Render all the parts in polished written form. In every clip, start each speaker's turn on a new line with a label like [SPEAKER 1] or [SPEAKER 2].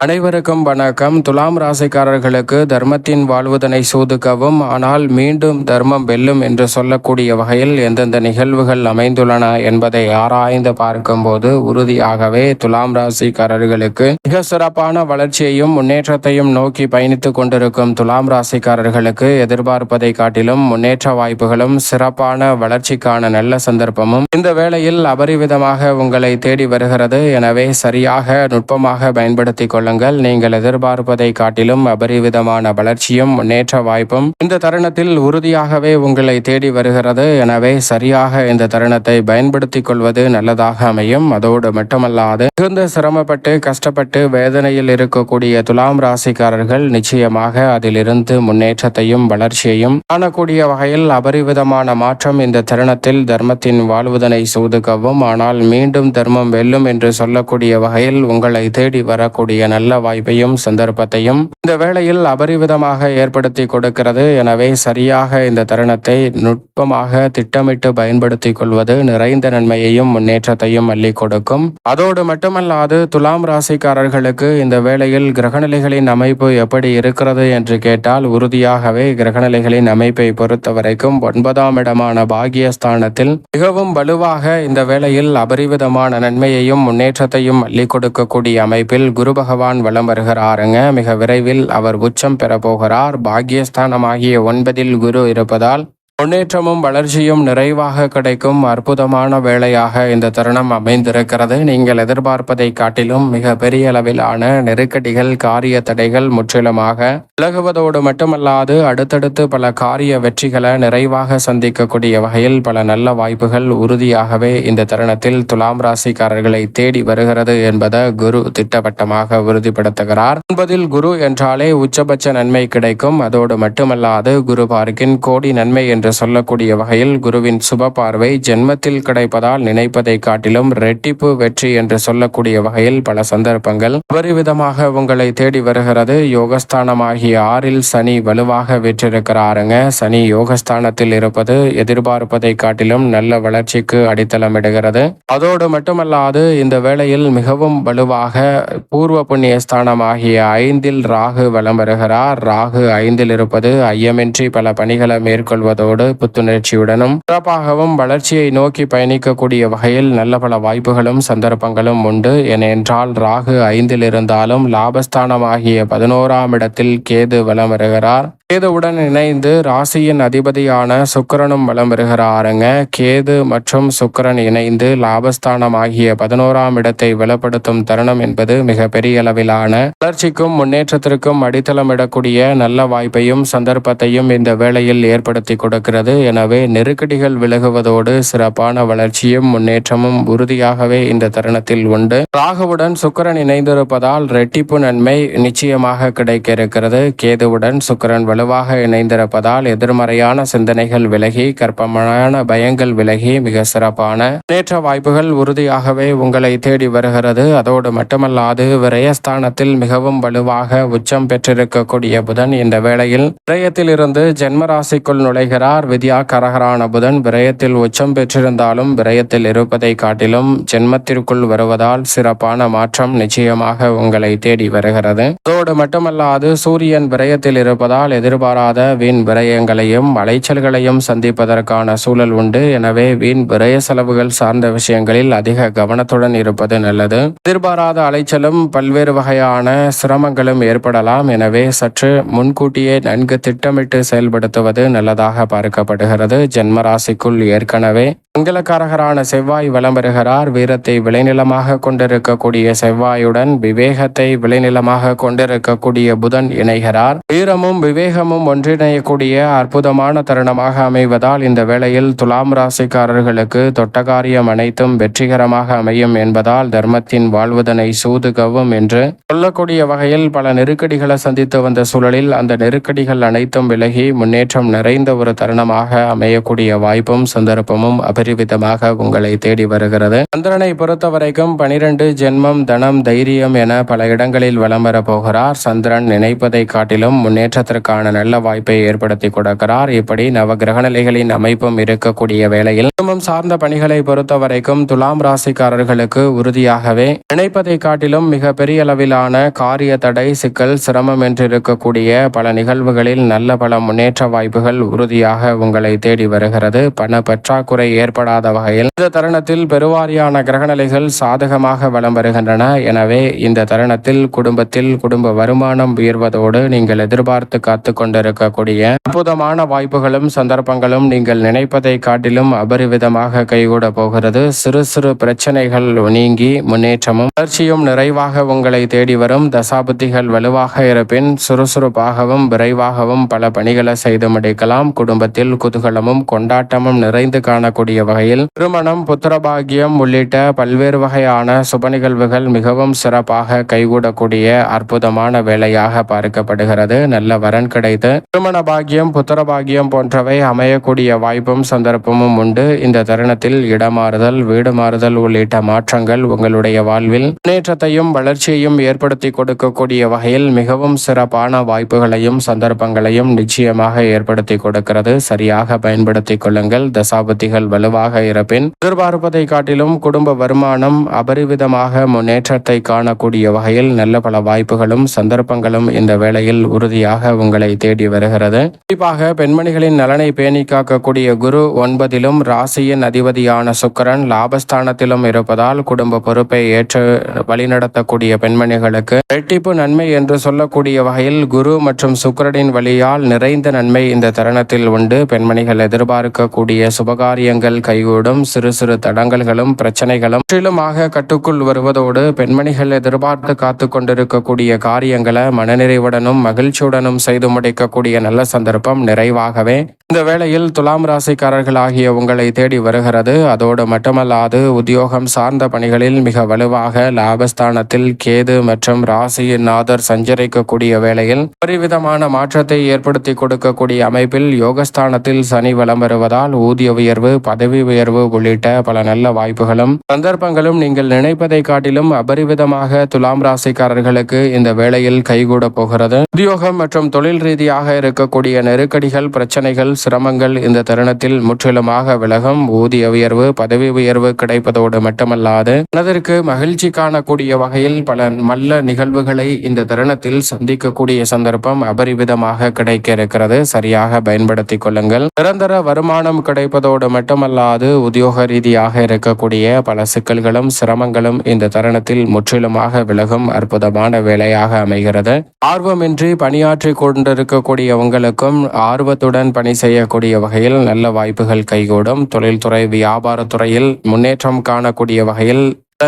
[SPEAKER 1] அனைவருக்கும் வணக்கம். துலாம் ராசிக்காரர்களுக்கு தர்மத்தின் வாழ்வுதனை சூதுக்கவும், ஆனால் மீண்டும் தர்மம் வெல்லும் என்று சொல்லக்கூடிய வகையில் எந்தெந்த நிகழ்வுகள் அமைந்துள்ளன என்பதை ஆராய்ந்து பார்க்கும்போது உறுதியாகவே துலாம் ராசிக்காரர்களுக்கு மிக சிறப்பான வளர்ச்சியையும் முன்னேற்றத்தையும் நோக்கி பயணித்துக் கொண்டிருக்கும் துலாம் ராசிக்காரர்களுக்கு எதிர்பார்ப்பதை காட்டிலும் முன்னேற்ற வாய்ப்புகளும் சிறப்பான வளர்ச்சிக்கான நல்ல சந்தர்ப்பமும் இந்த வேளையில் அபரிவிதமாக உங்களை தேடி வருகிறது. எனவே சரியாக நுட்பமாக பயன்படுத்திக் கொள்ள நீங்கள் எதிர்பார்ப்பதை காட்டிலும் அபரிவிதமான வளர்ச்சியும் முன்னேற்ற வாய்ப்பும் இந்த தருணத்தில் உறுதியாகவே உங்களை தேடி வருகிறது. எனவே சரியாக இந்த தருணத்தை பயன்படுத்திக் கொள்வது நல்லதாக அமையும். அதோடு மட்டுமல்லாது மிகுந்த சிரமப்பட்டு கஷ்டப்பட்டு வேதனையில் இருக்கக்கூடிய துலாம் ராசிக்காரர்கள் நிச்சயமாக அதிலிருந்து முன்னேற்றத்தையும் வளர்ச்சியையும் காணக்கூடிய வகையில் அபரிவிதமான மாற்றம் இந்த தருணத்தில் தர்மத்தின் வாழ்வுதனை சூதுக்கவும், ஆனால் மீண்டும் தர்மம் வெல்லும் என்று சொல்லக்கூடிய வகையில் உங்களை தேடி வரக்கூடிய நல்ல வாய்ப்பையும் சந்தர்ப்பத்தையும் இந்த வேளையில் அபரிவிதமாக ஏற்படுத்தி கொடுக்கிறது. எனவே சரியாக இந்த தருணத்தை நுட்பமாக திட்டமிட்டு பயன்படுத்திக் கொள்வது நிறைந்த நன்மையையும் முன்னேற்றத்தையும் அள்ளி கொடுக்கும். அதோடு மட்டுமல்லாது துலாம் ராசிக்காரர்களுக்கு இந்த வேளையில் கிரகநிலைகளின் அமைப்பு எப்படி இருக்கிறது என்று கேட்டால், உறுதியாகவே கிரகநிலைகளின் அமைப்பை பொறுத்த வரைக்கும் 9ஆம் இடமான பாகியஸ்தானத்தில் மிகவும் வலுவாக இந்த வேளையில் அபரிவிதமான நன்மையையும் முன்னேற்றத்தையும் அள்ளி கொடுக்கக்கூடிய அமைப்பில் குரு பகவான் வலம் வருகிறாருங்க. மிக விரைவில் அவர் உச்சம் பெற போகிறார். பாக்கியஸ்தானமாகிய 9இல் குரு இருப்பதால் முன்னேற்றமும் வளர்ச்சியும் நிறைவாக கிடைக்கும் அற்புதமான வேளையாக இந்த தருணம் அமைந்திருக்கிறது. நீங்கள் எதிர்பார்ப்பதை காட்டிலும் மிக பெரிய அளவிலான நெருக்கடிகள், காரிய தடைகள் முற்றிலுமாக விலகுவதோடு மட்டுமல்லாது அடுத்தடுத்து பல காரிய வெற்றிகளை நிறைவாக சந்திக்கக்கூடிய வகையில் பல நல்ல வாய்ப்புகள் உறுதியாகவே இந்த தருணத்தில் துலாம் ராசிக்காரர்களை தேடி வருகிறது என்பதை குரு திட்டவட்டமாக உறுதிப்படுத்துகிறார். 9இல் குரு என்றாலே உச்சபட்ச நன்மை கிடைக்கும். அதோடு மட்டுமல்லாது குரு பார்க்கின் கோடி நன்மை என்று சொல்லக்கூடிய வகையில் குருவின் சுப பார்வை ஜென்மத்தில் கிடைப்பதால் நினைப்பதை காட்டிலும் ரெட்டிப்பு வெற்றி என்று சொல்லக்கூடிய வகையில் பல சந்தர்ப்பங்கள் அபரிவிதமாக உங்களை தேடி வருகிறது. யோகஸ்தானமாகிய 6இல் சனி வலுவாக வெற்றிருக்கிறாருங்க. சனி யோகஸ்தானத்தில் இருப்பது எதிர்பார்ப்பதை காட்டிலும் நல்ல வளர்ச்சிக்கு அடித்தளமிடுகிறது. அதோடு மட்டுமல்லாது இந்த வேளையில் மிகவும் வலுவாக பூர்வ புண்ணிய ஸ்தானமாகிய 5இல் ராகு வலம் வருகிறார். ராகு 5இல் இருப்பது ஐயமின்றி பல பணிகளை மேற்கொள்வதோடு புத்துணர்ச்சியுடனும் சிறப்பாகவும் வளர்ச்சியை நோக்கி பயணிக்கக்கூடிய வகையில் நல்ல பல வாய்ப்புகளும் சந்தர்ப்பங்களும் உண்டு. ஏனென்றால் ராகு 5இல் இருந்தாலும் லாபஸ்தானமாகிய 11ஆம் இடத்தில் கேது வலம் வருகிறார். கேதுவுடன் இணைந்து ராசியின் அதிபதியான சுக்கிரனும் வலம் வருகிறாருங்க. கேது மற்றும் சுக்கிரன் இணைந்து லாபஸ்தானமாகிய 11ஆம் இடத்தை வலுப்படுத்தும் தருணம் என்பது மிக பெரிய அளவிலான வளர்ச்சிக்கும் முன்னேற்றத்திற்கும் அடித்தளமிடக்கூடிய நல்ல வாய்ப்பையும் சந்தர்ப்பத்தையும் இந்த வேளையில் ஏற்படுத்தி கொடுக்கிறது. எனவே நெருக்கடிகள் விலகுவதோடு சிறப்பான வளர்ச்சியும் முன்னேற்றமும் உறுதியாகவே இந்த தருணத்தில் உண்டு. ராகுவுடன் சுக்கிரன் இணைந்திருப்பதால் ரெட்டிப்பு நன்மை நிச்சயமாக கிடைக்க இருக்கிறது. கேதுவுடன் சுக்கிரன் வலுவாக இணைந்திருப்பதால் எதிர்மறையான சிந்தனைகள் விலகி கற்பமான பயங்கள் விலகி மிக சிறப்பான முன்னேற்ற வாய்ப்புகள் உறுதியாகவே உங்களை தேடி வருகிறது. அதோடு மட்டுமல்லாது விரயஸ்தானத்தில் மிகவும் வலுவாக உச்சம் பெற்றிருக்கக்கூடிய புதன் இந்த வேளையில் விரயத்தில் இருந்து ஜென்மராசிக்குள் நுழைகிறார். வித்யாகாரகரான புதன் விரயத்தில் உச்சம் பெற்றிருந்தாலும் விரயத்தில் இருப்பதை காட்டிலும் ஜென்மத்திற்குள் வருவதால் சிறப்பான மாற்றம் நிச்சயமாக உங்களை தேடி வருகிறது. அதோடு மட்டுமல்லாது சூரியன் விரயத்தில் இருப்பதால் எதிர்பாராத வீண் விரயங்களையும் அலைச்சல்களையும் சந்திப்பதற்கான சூழல் உண்டு. எனவே வீண் விரய செலவுகள் சார்ந்த விஷயங்களில் அதிக கவனத்துடன் இருப்பது நல்லது. எதிர்பாராத அலைச்சலும் பல்வேறு வகையான சிரமங்களும் ஏற்படலாம். எனவே சற்று முன்கூட்டியே நன்கு திட்டமிட்டு செயல்படுத்துவது நல்லதாக பார்க்கப்படுகிறது. ஜென்மராசிக்குள் ஏற்கனவே மங்களக்காரகரான செவ்வாய் வலம் வருகிறார். வீரத்தை விளைநிலமாக கொண்டிருக்கக்கூடிய செவ்வாயுடன் விவேகத்தை விளைநிலமாக கொண்டிருக்கக்கூடிய புதன் இணைகிறார். வீரமும் விவேகமும் ஒன்றிணையக்கூடிய அற்புதமான தருணமாக அமைவதால் இந்த வேளையில் துலாம் ராசிக்காரர்களுக்கு தொட்டகாரியம் அனைத்தும் வெற்றிகரமாக அமையும் என்பதால் தர்மத்தின் வாழ்வுதனை சூதுகவும் என்று சொல்லக்கூடிய வகையில் பல நெருக்கடிகளை சந்தித்து வந்த சூழலில் அந்த நெருக்கடிகள் அனைத்தும் விலகி முன்னேற்றம் நிறைந்த ஒரு தருணமாக அமையக்கூடிய வாய்ப்பும் சந்தர்ப்பமும் அபரிவிதமாக உங்களை தேடி வருகிறது. சந்திரனை பொறுத்தவரைக்கும் 12 ஜென்மம், தனம், தைரியம் என பல இடங்களில் வலம் வர போகிறார். சந்திரன் நினைப்பதை காட்டிலும் முன்னேற்றத்திற்கான நல்ல வாய்ப்பை ஏற்படுத்தி கொடுக்கிறார். இப்படி நவ கிரகநிலைகளின் அமைப்பும் இருக்கக்கூடிய வேளையில் குடும்பம் சார்ந்த பணிகளை பொறுத்தவரைக்கும் துலாம் ராசிக்காரர்களுக்கு உறுதியாகவே நினைப்பதை காட்டிலும் மிக பெரிய அளவிலான காரிய தடை, சிக்கல், சிரமம் என்று இருக்கக்கூடிய பல நிகழ்வுகளில் நல்ல பல முன்னேற்ற வாய்ப்புகள் உறுதியாக உங்களை தேடி வருகிறது. பண பற்றாக்குறை ஏற்படாத வகையில் இந்த தருணத்தில் பெருவாரியான கிரகநிலைகள் சாதகமாக வலம் வருகின்றன. எனவே இந்த தருணத்தில் குடும்பத்தில் குடும்ப வருமானம் உயர்வதோடு நீங்கள் எதிர்பார்த்து காத்து கொண்டிருக்கக்கூடிய அற்புதமான வாய்ப்புகளும் சந்தர்ப்பங்களும் நீங்கள் நினைப்பதை காட்டிலும் அபரிவிதமாக கைகூட போகிறது. சிறு சிறு பிரச்சனைகள் நீங்கி முன்னேற்றமும் வளர்ச்சியும் நிறைவாக உங்களை தேடி வரும். தசாபுத்திகள் வலுவாக இருப்பின் சுறுசுறுப்பாகவும் விரைவாகவும் பல பணிகளை செய்து முடிக்கலாம். குடும்பத்தில் குதூகலமும் கொண்டாட்டமும் நிறைந்து காணக்கூடிய வகையில் திருமணம், புத்திரபாகியம் உள்ளிட்ட பல்வேறு வகையான சுப நிகழ்வுகள் மிகவும் சிறப்பாக கைகூடக்கூடிய அற்புதமான வேலையாக பார்க்கப்படுகிறது. நல்ல வரன் கிடைத்து திருமண பாகியம், புத்திரபாகியம் போன்றவை அமையக்கூடிய வாய்ப்பும் சந்தர்ப்பமும் உண்டு. இந்த தருணத்தில் இடமாறுதல், வீடு மாறுதல் உள்ளிட்ட மாற்றங்கள் உங்களுடைய வாழ்வில் முன்னேற்றத்தையும் வளர்ச்சியையும் ஏற்படுத்தி கொடுக்கக்கூடிய வகையில் மிகவும் சிறப்பான வாய்ப்புகளையும் சந்தர்ப்பங்களையும் நிச்சயமாக ஏற்படுத்தி கொடுக்கிறது. சரியாக பயன்படுத்திக் கொள்ளுங்கள். தசாபுத்திகள் வலுவாக இருப்பின் எதிர்பார்ப்பதை காட்டிலும் குடும்ப வருமானம் அபரிவிதமாக முன்னேற்றத்தை காணக்கூடிய வகையில் நல்ல பல வாய்ப்புகளும் சந்தர்ப்பங்களும் இந்த வேளையில் உறுதியாக உங்களை தேடி வருகிறது. குறிப்பாக பெண்மணிகளின் நலனை பேணி காக்கக்கூடிய குரு 9லும் ராசியின் அதிபதியான சுக்கிரன் லாபஸ்தானத்திலும் இருப்பதால் குடும்ப பொறுப்பை ஏற்று வழிநடத்தக்கூடிய பெண்மணிகளுக்கு இரட்டிப்பு நன்மை என்று சொல்லக்கூடிய வகையில் குரு மற்றும் சுக்கிரனின் வழியால் நிறைந்த நன்மை இந்த தருணத்தில் உண்டு. பெண்மணிகள் எதிர்பார்க்கக்கூடிய சுபகாரியங்கள் கைகூடும். சிறு சிறு தடங்கல்களும் பிரச்சனைகளும் முற்றிலுமாக கட்டுக்குள் வருவதோடு பெண்மணிகள் எதிர்பார்த்து காத்து கொண்டிருக்கக்கூடிய காரியங்களை மனநிறைவுடனும் மகிழ்ச்சியுடனும் செய்து முடிக்கக்கூடிய நல்ல சந்தர்ப்பம் நிறைவாகவே இந்த வேளையில் துலாம் ராசிக்காரர்கள் ஆகிய உங்களை தேடி வருகிறது. அதோடு மட்டுமல்லாது உத்தியோகம் சார்ந்த பணிகளில் மிக வலுவாக லாபஸ்தானத்தில் கேது மற்றும் ராசியின் நாதர் சஞ்சரிக்கக்கூடிய வேளையில் பரிவிதமான மாற்றத்தை ஏற்படுத்தி கொடுக்கக்கூடிய அமைப்பில் யோகஸ்தானத்தில் சனி வலம் வருவதால் ஊதிய உயர்வு, பதவி உயர்வு உள்ளிட்ட பல நல்ல வாய்ப்புகளும் சந்தர்ப்பங்களும் நீங்கள் நினைப்பதை காட்டிலும் அபரிவிதமாக துலாம் ராசிக்காரர்களுக்கு இந்த வேளையில் கைகூட போகிறது. உத்தியோகம் மற்றும் தொழில் ரீதியாக இருக்கக்கூடிய நெருக்கடிகள், பிரச்சனைகள், சிரமங்கள் இந்த தருணத்தில் முற்றிலுமாக விலகும். ஊதிய உயர்வு, பதவி உயர்வு கிடைப்பதோடு மட்டுமல்லாது மனதிற்கு மகிழ்ச்சி காணக்கூடிய வகையில் பல நல்ல நிகழ்வுகளை இந்த தருணத்தில் சந்திக்கக்கூடிய சந்தர்ப்பம் அபரிவிதமாக கிடைக்க இருக்கிறது. சரியாக பயன்படுத்திக் கொள்ளுங்கள். நிரந்தர வருமானம் கிடைப்பதோடு மட்டுமல்லாது உத்தியோக ரீதியாக இருக்கக்கூடிய பல சிக்கல்களும் சிரமங்களும் இந்த தருணத்தில் முற்றிலுமாக விலகும் அற்புதமான வேலையாக அமைகிறது. ஆர்வமின்றி பணியாற்றி கொண்டிருக்கக்கூடிய உங்களுக்கும் ஆர்வத்துடன் பணி செய்யக்கூடிய வகையில் நல்ல வாய்ப்புகள் கைகூடும். தொழில்துறை, வியாபாரத்துறையில் முன்னேற்றம் காணக்கூடிய வகையில்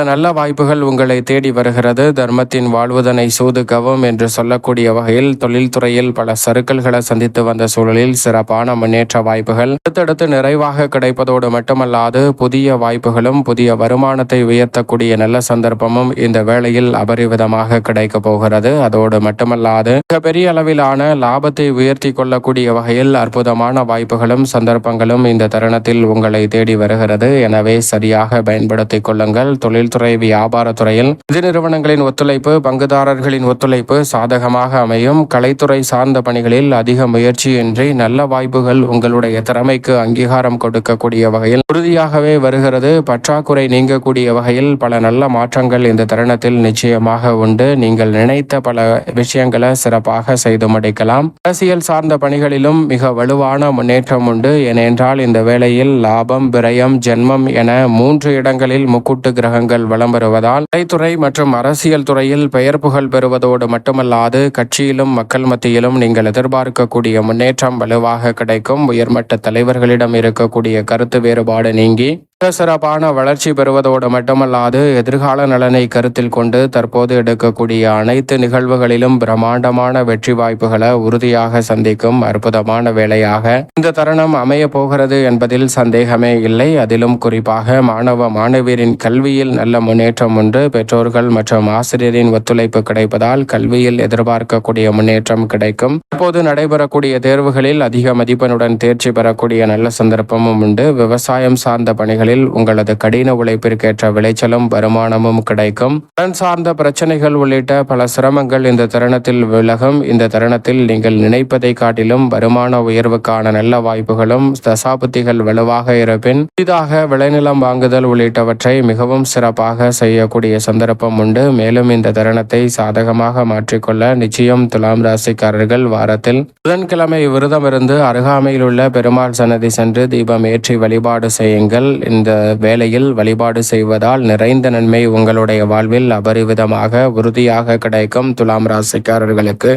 [SPEAKER 1] நல்ல வாய்ப்புகள் உங்களை தேடி வருகிறது. தர்மத்தின் வாழ்வுதனை சூதுகவும் என்று சொல்லக்கூடிய வகையில் தொழில்துறையில் பல சறுக்கல்களை சந்தித்து வந்த சூழலில் சிறப்பான முன்னேற்ற வாய்ப்புகள் அடுத்தடுத்து நிறைவாக கிடைப்பதோடு மட்டுமல்லாது புதிய வாய்ப்புகளும் புதிய வருமானத்தை உயர்த்தக்கூடிய நல்ல சந்தர்ப்பமும் இந்த வேளையில் அபரிவிதமாக கிடைக்க போகிறது. அதோடு மட்டுமல்லாது மிகப்பெரிய அளவிலான லாபத்தை உயர்த்தி கொள்ளக்கூடிய வகையில் அற்புதமான வாய்ப்புகளும் சந்தர்ப்பங்களும் இந்த தருணத்தில் உங்களை தேடி வருகிறது. எனவே சரியாக பயன்படுத்திக் கொள்ளுங்கள். தொழில்துறை, வியாபாரத்துறையில் நிதி நிறுவனங்களின் ஒத்துழைப்பு, பங்குதாரர்களின் ஒத்துழைப்பு சாதகமாக அமையும். கலைத்துறை சார்ந்த பணிகளில் அதிக முயற்சியின்றி நல்ல வாய்ப்புகள் உங்களுடைய திறமைக்கு அங்கீகாரம் கொடுக்கக்கூடிய வகையில் உறுதியாகவே வருகிறது. பற்றாக்குறை நீங்கக்கூடிய வகையில் பல நல்ல மாற்றங்கள் இந்த தருணத்தில் நிச்சயமாக உண்டு. நீங்கள் நினைத்த பல விஷயங்களை சிறப்பாக செய்து முடிக்கலாம். அரசியல் சார்ந்த பணிகளிலும் மிக வலுவான முன்னேற்றம் உண்டு. ஏனென்றால் இந்த வேளையில் லாபம், விரயம், ஜென்மம் என 3 இடங்களில் முக்கூட்டு கிரகங்கள் வலம் வருவதால் கலைத்துறை மற்றும் அரசியல் துறையில் பெயர் புகழ் பெறுவதோடு மட்டுமல்லாது கட்சியிலும் மக்கள் மத்தியிலும் நீங்கள் எதிர்பார்க்கக்கூடிய முன்னேற்றம் வலுவாக கிடைக்கும். உயர்மட்ட தலைவர்களிடம் இருக்கக்கூடிய கருத்து வேறுபாடு நீங்கி சிறப்பான வளர்ச்சி பெறுவதோடு மட்டுமல்லாது எதிர்கால நலனை கருத்தில் கொண்டு தற்போது எடுக்கக்கூடிய அனைத்து நிகழ்வுகளிலும் பிரம்மாண்டமான வெற்றி வாய்ப்புகளை உறுதியாக சந்திக்கும் அற்புதமான வேளையாக இந்த தருணம் அமைய போகிறது என்பதில் சந்தேகமே இல்லை. அதிலும் குறிப்பாக மாணவ மாணவியரின் கல்வியில் நல்ல முன்னேற்றம் உண்டு. பெற்றோர்கள் மற்றும் ஆசிரியரின் ஒத்துழைப்பு கிடைப்பதால் கல்வியில் எதிர்பார்க்கக்கூடிய முன்னேற்றம் கிடைக்கும். தற்போது நடைபெறக்கூடிய தேர்வுகளில் அதிக மதிப்பெண்ணுடன் தேர்ச்சி பெறக்கூடிய நல்ல சந்தர்ப்பமும் உண்டு. விவசாயம் சார்ந்த பணிகளில் உங்களது கடின உழைப்பிற்கேற்ற விளைச்சலும் வருமானமும் கிடைக்கும். கடன் சார்ந்த பிரச்சனைகள் உள்ளிட்ட பல சிரமங்கள் இந்த தருணத்தில் விலகும். இந்த தருணத்தில் நீங்கள் நினைப்பதை காட்டிலும் வருமான உயர்வுக்கான நல்ல வாய்ப்புகளும் தசாபுத்திகள் வலுவாக இருப்பின் புதிதாக விளைநிலம் வாங்குதல் உள்ளிட்டவற்றை மிகவும் சிறப்பாக செய்யக்கூடிய சந்தர்ப்பம் உண்டு. மேலும் இந்த தருணத்தை சாதகமாக மாற்றிக்கொள்ள நிச்சயம் துலாம் ராசிக்காரர்கள் வாரத்தில் புதன்கிழமை விரதமிருந்து அருகாமையில் உள்ள பெருமாள் சன்னதி சென்று தீபம் ஏற்றி வழிபாடு செய்யுங்கள். இந்த வேளையில் வழிபாடு செய்வதால் நிறைந்த நன்மை உங்களுடைய வாழ்வில் அபரிவிதமாக உறுதியாக கிடைக்கும். துலாம் ராசிக்காரர்களுக்கு